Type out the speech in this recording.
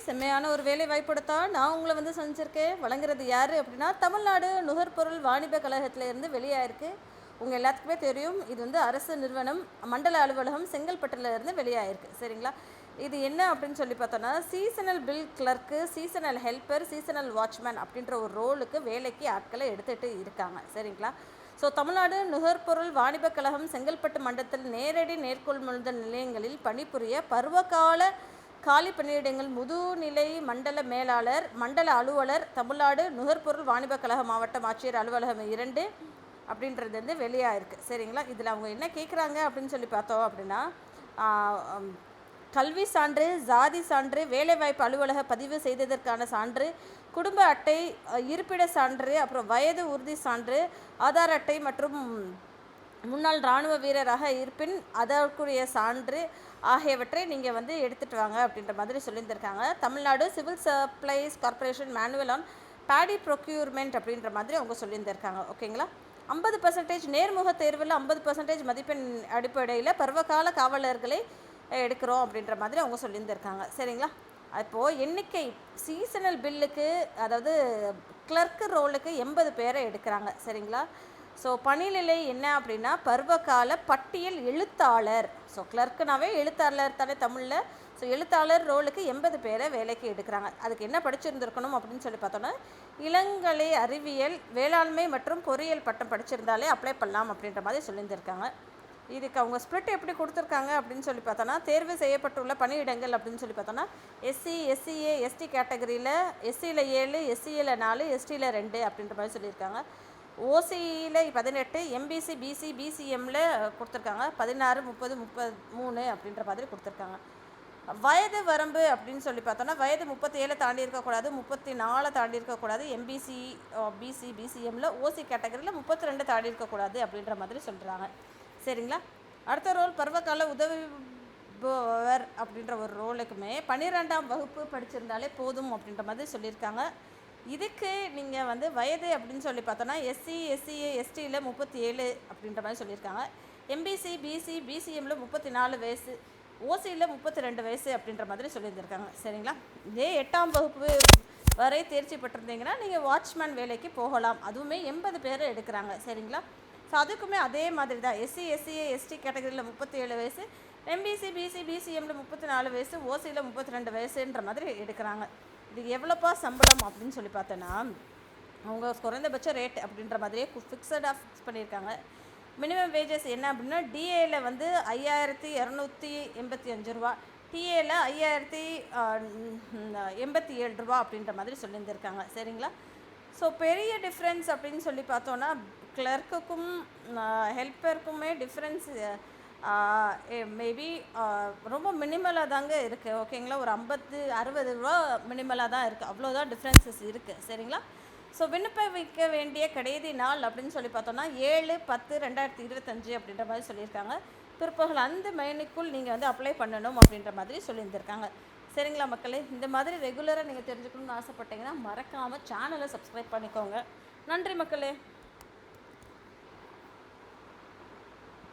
செம்மையான ஒரு வேலை வாய்ப்படுத்தா நான் உங்களை வந்து சந்திச்சிருக்கேன். வழங்குறது யார் அப்படின்னா, தமிழ்நாடு நுகர்பொருள் வாணிப கழகத்திலேருந்து வெளியாயிருக்கு. உங்கள் எல்லாத்துக்குமே தெரியும், இது வந்து அரசு நிறுவனம். மண்டல அலுவலகம் செங்கல்பட்டுல இருந்து வெளியாயிருக்கு. சரிங்களா? இது என்ன அப்படின்னு சொல்லி பார்த்தோன்னா, seasonal bill clerk, seasonal helper, seasonal watchman அப்படின்ற ஒரு ரோலுக்கு வேலைக்கு ஆட்களை எடுத்துகிட்டு இருக்காங்க. சரிங்களா? ஸோ தமிழ்நாடு நுகர்பொருள் வாணிப கழகம் செங்கல்பட்டு மண்டலத்தில் நேரடி நேர்கொள்முதல் நிலையங்களில் பணிபுரிய பருவகால காலி பணியிடங்கள் முதுநிலை மண்டல மேலாளர், மண்டல அலுவலர், தமிழ்நாடு நுகர்பொருள் வாணிப கழக மாவட்ட ஆட்சியர் அலுவலகம் 2 அப்படின்றது வந்து வெளியாயிருக்கு. சரிங்களா? இதில் அவங்க என்ன கேட்குறாங்க அப்படின்னு சொல்லி பார்த்தோம் அப்படின்னா, கல்வி சான்று, ஜாதி சான்று, வேலைவாய்ப்பு அலுவலக பதிவு செய்ததற்கான சான்று, குடும்ப அட்டை, இருப்பிட சான்று, அப்புறம் வயது உறுதி சான்று, ஆதார் அட்டை மற்றும் முன்னாள் இராணுவ வீரராக இருப்பின் அதற்குரிய சான்று ஆகியவற்றை நீங்கள் வந்து எடுத்துகிட்டு வாங்க அப்படின்ற மாதிரி சொல்லியிருந்திருக்காங்க. Tamil Nadu civil supplies corporation manual on paddy procurement அப்படின்ற மாதிரி அவங்க சொல்லியிருந்திருக்காங்க. ஓகேங்களா? 50% நேர்முக தேர்வில் 50% மதிப்பெண் அடிப்படையில் பருவகால காவலர்களை எடுக்கிறோம் அப்படின்ற மாதிரி அவங்க சொல்லியிருந்திருக்காங்க. சரிங்களா? அப்போது எண்ணிக்கை சீசனல் பில்லுக்கு, அதாவது கிளர்க்கு ரோலுக்கு 80 பேரை எடுக்கிறாங்க. சரிங்களா? ஸோ பணிநிலை என்ன அப்படின்னா, பருவகால பட்டியல் எழுத்தாளர். ஸோ கிளர்க்குனாவே எழுத்தாளர் தானே தமிழில். ஸோ எழுத்தாளர் ரோலுக்கு 80 பேரை வேலைக்கு எடுக்கிறாங்க. அதுக்கு என்ன படிச்சிருந்துருக்கணும் அப்படின்னு சொல்லி பார்த்தோன்னா, இளங்கலை அறிவியல், வேளாண்மை மற்றும் பொறியியல் பட்டம் படிச்சிருந்தாலே அப்ளை பண்ணலாம் அப்படின்ற மாதிரி சொல்லியிருந்திருக்காங்க. இதுக்கு அவங்க ஸ்ப்ளிட் எப்படி கொடுத்துருக்காங்க அப்படின்னு சொல்லி பார்த்தோன்னா, தேர்வு செய்யப்பட்டுள்ள பணியிடங்கள் அப்படின்னு சொல்லி பார்த்தோன்னா, எஸ்சி, எஸ்சிஏ, எஸ்டி கேட்டகரியில் எஸ்சியில் 7, எஸ்சியில் 4, எஸ்டியில் 2 அப்படின்ற மாதிரி சொல்லியிருக்காங்க. ஓசியில் 18, எம்பிசி, பிசி, பிசிஎம்மில் கொடுத்துருக்காங்க 16, 30, 33 அப்படின்ற மாதிரி கொடுத்துருக்காங்க. வயது வரம்பு அப்படின்னு சொல்லி பார்த்தோன்னா, வயது 37 தாண்டி இருக்கக்கூடாது, 34 தாண்டி இருக்கக்கூடாது. எம்பிசி, பிசி, பிசிஎம்மில் ஓசி கேட்டகரியில் 32 தாண்டி இருக்கக்கூடாது அப்படின்ற மாதிரி சொல்கிறாங்க. சரிங்களா? அடுத்த ரோல் பருவகால உதவுபவர் அப்படின்ற ஒரு ரோலுக்குமே 12ஆம் வகுப்பு படிச்சிருந்தாலே போதும் அப்படின்ற மாதிரி சொல்லியிருக்காங்க. இதுக்கு நீங்கள் வந்து வயது அப்படின்னு சொல்லி பார்த்தோன்னா, எஸ்சி, எஸ்சிஏ, எஸ்டியில் 37 அப்படின்ற மாதிரி சொல்லியிருக்காங்க. எம்பிசி, பிசி, பிசிஎம்மில் 34 வயசு, ஓசியில் 32 வயசு அப்படின்ற மாதிரி சொல்லியிருந்திருக்காங்க. சரிங்களா? இதே 8ஆம் வகுப்பு வரை தேர்ச்சி பெற்றிருந்தீங்கன்னா நீங்கள் வாட்ச்மேன் வேலைக்கு போகலாம். அதுவுமே 80 பேரை எடுக்கிறாங்க. சரிங்களா? ஸோ அதுக்குமே அதே மாதிரி தான். எஸ்சி, எஸ்சிஏ, எஸ்டி கேட்டகரியில் 37 வயசு, எம்பிசி, பிசி, பிசிஎம்மில் 34 வயசு, ஓசியில் 32 வயசுன்ற மாதிரி எடுக்கிறாங்க. இது எவ்வளோப்பா சம்பளம் அப்படின்னு சொல்லி பார்த்தோன்னா, அவங்க குறைந்தபட்ச ரேட் அப்படின்ற மாதிரியே ஃபிக்ஸடாக ஃபிக்ஸ் பண்ணியிருக்காங்க. மினிமம் வேஜஸ் என்ன அப்படின்னா, டிஏயில் வந்து 5285 ரூபா, டிஏயில் 5087 ரூபா அப்படின்ற மாதிரி சொல்லியிருந்திருக்காங்க. சரிங்களா? ஸோ பெரிய டிஃப்ரென்ஸ் அப்படின்னு சொல்லி பார்த்தோன்னா, கிளர்க்குக்கும் ஹெல்ப்பருக்குமே டிஃப்ரென்ஸ் மேபி ரொம்ப மினிமலாக தாங்க இருக்குது. ஓகேங்களா? ஒரு 50-60 ரூபா மினிமலாக தான் இருக்குது. அவ்வளோதான் டிஃப்ரென்சஸ் இருக்குது. சரிங்களா? ஸோ விண்ணப்பிக்க வேண்டிய கடைசி நாள் அப்படின்னு சொல்லி பார்த்தோன்னா 7/10/2025 அப்படின்ற மாதிரி சொல்லியிருக்காங்க. பிற்பகல் 5 மணிக்குள் நீங்கள் வந்து அப்ளை பண்ணணும் அப்படின்ற மாதிரி சொல்லியிருந்திருக்காங்க. சரிங்களா மக்களே? இந்த மாதிரி ரெகுலராக நீங்கள் தெரிஞ்சுக்கணும்னு ஆசைப்பட்டீங்கன்னா மறக்காமல் சேனலை சப்ஸ்கிரைப் பண்ணிக்கோங்க. நன்றி மக்களே.